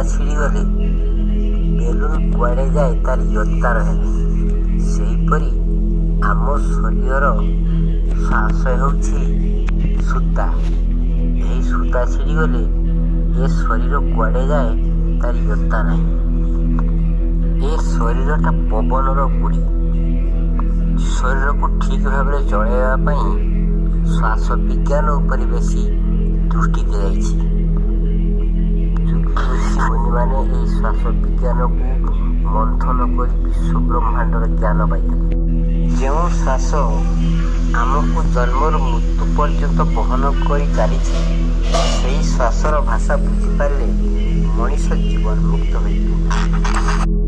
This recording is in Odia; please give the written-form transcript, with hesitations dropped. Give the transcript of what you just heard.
ସୂତା ଛିଡ଼ିଗଲେ ବେଲୁନ୍ କୁଆଡ଼େ ଯାଏ ତାର ଇୟତ୍ତା ରହେନି। ସେହିପରି ଆମ ଶରୀରର ଶ୍ୱାସ ହେଉଛି ସୂତା। ଏହି ସୂତା ଛିଡ଼ିଗଲେ ଏ ଶରୀର କୁଆଡ଼େ ଯାଏ ତାର ଇୟତ୍ତା ନାହିଁ। ଏ ଶରୀରଟା ପବନର ଗୁଡ଼ି। ଶରୀରକୁ ଠିକ୍ ଭାବରେ ଚଳାଇବା ପାଇଁ ଶ୍ୱାସ ବିଜ୍ଞାନ ଉପରେ ବେଶୀ ଦୃଷ୍ଟି ଦିଆଯାଇଛି। ଋଷିମୁନିମାନେ ଏହି ଶ୍ୱାସ ବିଜ୍ଞାନକୁ ମନ୍ଥନ କରି ବିଶ୍ୱ ବ୍ରହ୍ମାଣ୍ଡର ଜ୍ଞାନ ପାଇଥିଲେ। ଯେଉଁ ଶ୍ୱାସ ଆମକୁ ଜନ୍ମରୁ ମୃତ୍ୟୁ ପର୍ଯ୍ୟନ୍ତ ବହନ କରି ଚାଲିଛି, ସେହି ଶ୍ୱାସର ଭାଷା ବୁଝିପାରିଲେ ମଣିଷ ଜୀବନମୁକ୍ତ ହୋଇଯିବ।